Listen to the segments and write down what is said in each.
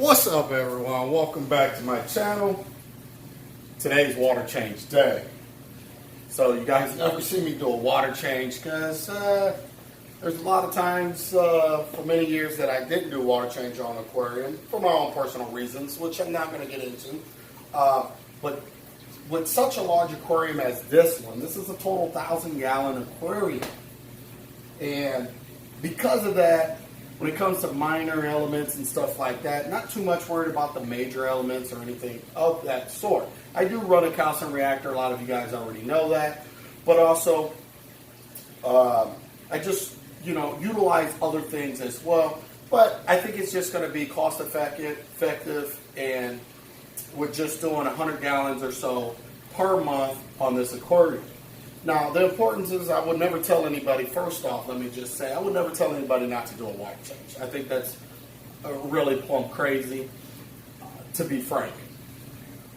What's up, everyone? Welcome back to my channel. Today's water change day. So you guys never see me do a water change because there's a lot of times for many years that I didn't do a water change on an aquarium for my own personal reasons, which I'm not going to get into. But with such a large aquarium as this one, this is a total 1,000-gallon aquarium. And because of that, when it comes to minor elements and stuff like that, not too much worried about the major elements or anything of that sort. I do run a calcium reactor. A lot of you guys already know that. But also, I just, utilize other things as well. But I think it's just going to be cost effective, and with just doing 100 gallons or so per month on this aquarium. Now, the importance is I would never tell anybody, first off, let me just say, I would never tell anybody not to do a water change. I think that's really plumb crazy, to be frank.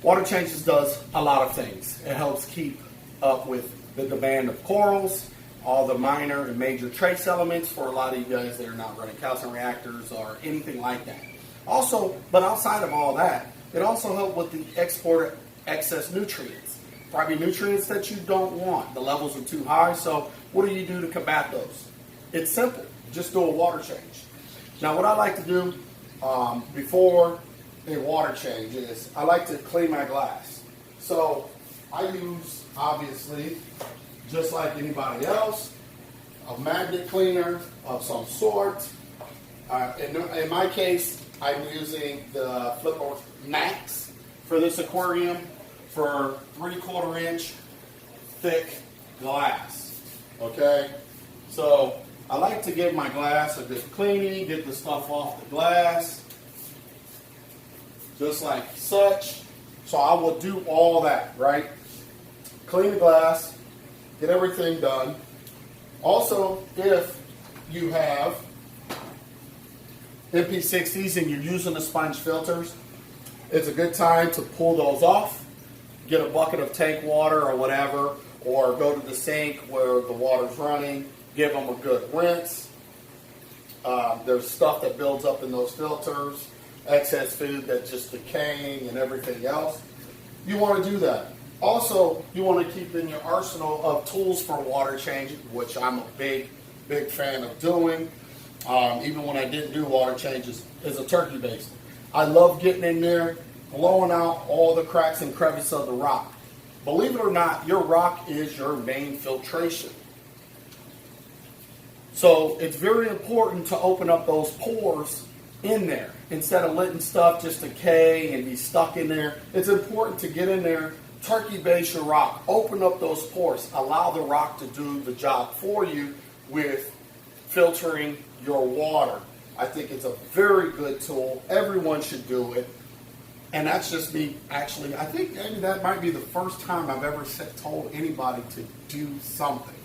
Water changes does a lot of things. It helps keep up with the demand of corals, all the minor and major trace elements for a lot of you guys that are not running calcium reactors or anything like that. Also, but outside of all that, it also helps with the export of excess nutrients. Probably nutrients that you don't want. The levels are too high, so what do you do to combat those? It's simple. Just do a water change. Now, what I like to do before a water change is I like to clean my glass. So I use, obviously, just like anybody else, a magnet cleaner of some sort. In my case, I'm using the Flipper Max for this aquarium for 3/4 inch thick glass. Okay? So I like to give my glass a good cleaning, get the stuff off the glass, just like such. So I will do all that, right? Clean the glass, get everything done. Also, if you have MP60s and you're using the sponge filters, it's a good time to pull those off. Get a bucket of tank water or whatever, or go to the sink where the water's running, give them a good rinse. There's stuff that builds up in those filters, excess food that's just decaying and everything else. You want to do that. Also, you want to keep in your arsenal of tools for water changing, which I'm a big fan of doing. Even when I didn't do water changes, is a turkey baster. I love getting in there, blowing out all the cracks and crevices of the rock. Believe it or not, your rock is your main filtration. So it's very important to open up those pores in there. Instead of letting stuff just decay and be stuck in there, it's important to get in there, turkey base your rock, open up those pores, allow the rock to do the job for you with filtering your water. I think it's a very good tool. Everyone should do it. And that's just me, actually. I think maybe that might be the first time I've ever told anybody to do something.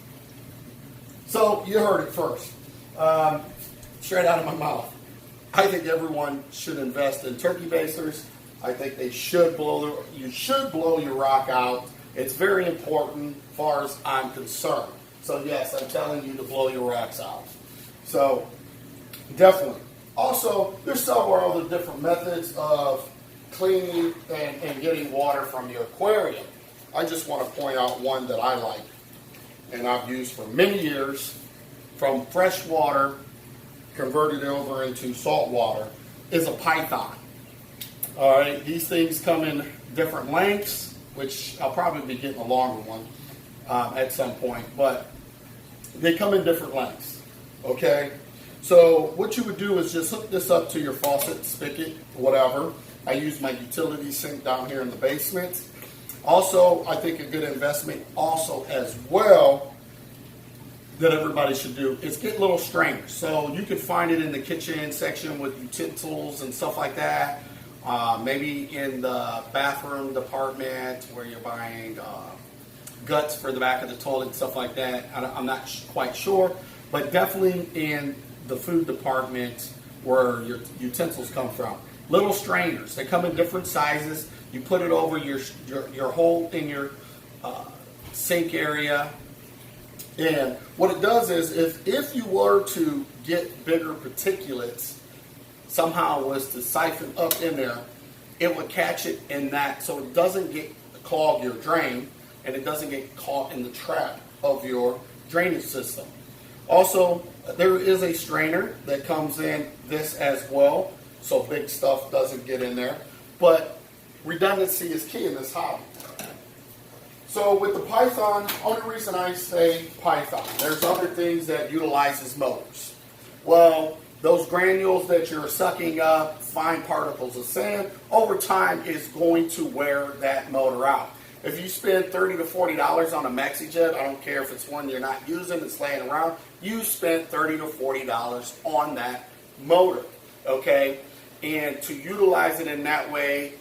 So, you heard it first. Straight out of my mouth. I think everyone should invest in turkey basers. I think you should blow your rock out. It's very important as far as I'm concerned. So, yes, I'm telling you to blow your rocks out. So, definitely. Also, there's several other different methods of cleaning and getting water from your aquarium. I just want to point out one that I like and I've used for many years, from fresh water converted over into salt water, is a python. All right, these things come in different lengths, which I'll probably be getting a longer one at some point, but they come in different lengths. Okay, so what you would do is just hook this up to your faucet, spigot, whatever. I use my utility sink down here in the basement. Also, I think a good investment also as well that everybody should do is get little strainers. So you can find it in the kitchen section with utensils and stuff like that. Maybe in the bathroom department where you're buying guts for the back of the toilet and stuff like that. I'm not quite sure, but definitely in the food department where your utensils come from. Little strainers. They come in different sizes. You put it over your hole in your sink area. And what it does is if you were to get bigger particulates, somehow was to siphon up in there, it would catch it in that, so it doesn't get clog your drain and it doesn't get caught in the trap of your drainage system. Also, there is a strainer that comes in this as well, so big stuff doesn't get in there. But redundancy is key in this hobby. So with the Python, only reason I say Python, there's other things that utilizes motors. Well, those granules that you're sucking up, fine particles of sand, over time is going to wear that motor out. If you spend $30 to $40 on a MaxiJet, I don't care if it's one you're not using, it's laying around, you spent $30 to $40 on that motor, okay? And to utilize it in that way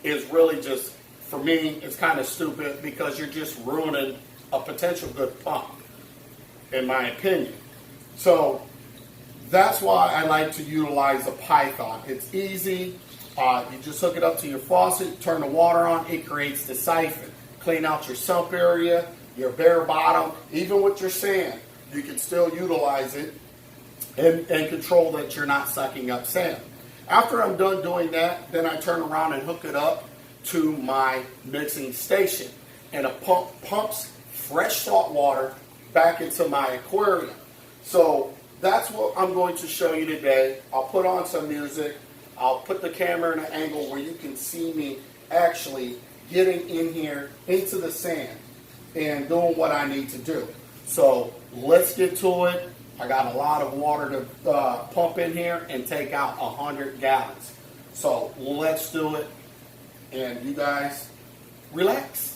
is really just, for me, it's kind of stupid because you're just ruining a potential good pump, in my opinion. So that's why I like to utilize a Python. It's easy. You just hook it up to your faucet, turn the water on, it creates the siphon. Clean out your sump area, your bare bottom, even with your sand, you can still utilize it and control that you're not sucking up sand. After I'm done doing that, then I turn around and hook it up to my mixing station. And a pump pumps fresh salt water back into my aquarium. So that's what I'm going to show you today. I'll put on some music. I'll put the camera in an angle where you can see me actually getting in here into the sand and doing what I need to do. So let's get to it. I got a lot of water to pump in here and take out 100 gallons. So let's do it. And you guys, relax.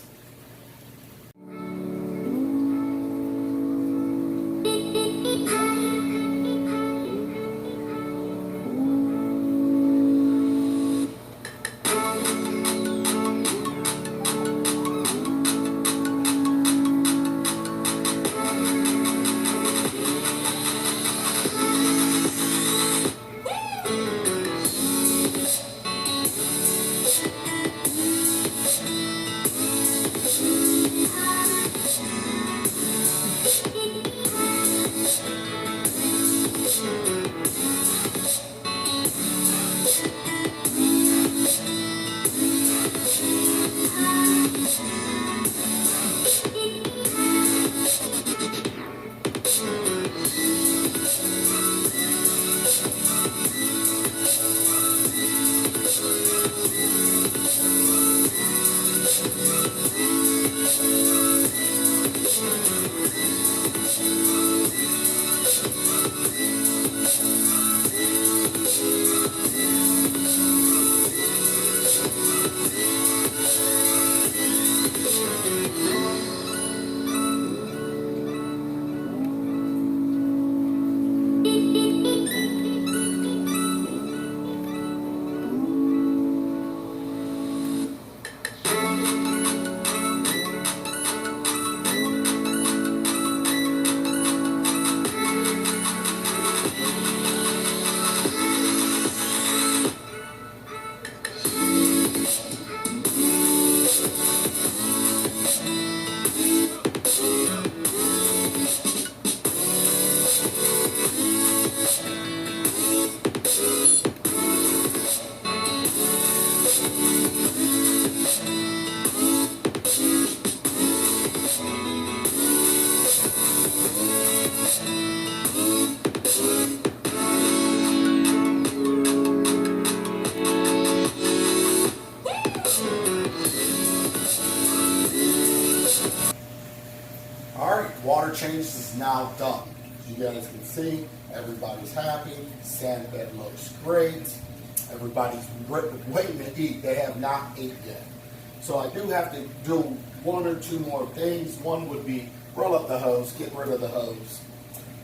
Water change is now done. As you guys can see, everybody's happy. Sand bed looks great. Everybody's waiting to eat. They have not ate yet. So I do have to do one or two more things. One would be roll up the hose, get rid of the hose,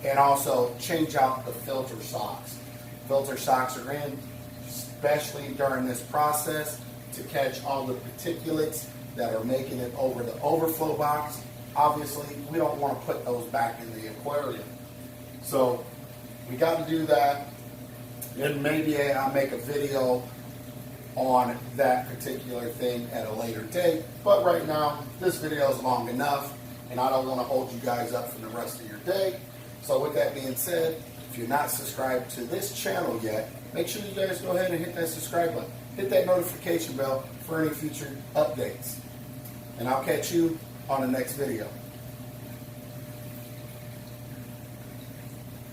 and also change out the filter socks. Filter socks are in, especially during this process, to catch all the particulates that are making it over the overflow box. Obviously, we don't want to put those back in the aquarium. So we got to do that. Then maybe I'll make a video on that particular thing at a later date. But right now, this video is long enough, and I don't want to hold you guys up for the rest of your day. So with that being said, if If you're not subscribed to this channel yet, make sure you guys go ahead and hit that subscribe button. Hit that notification bell for any future updates. And I'll catch you on the next video.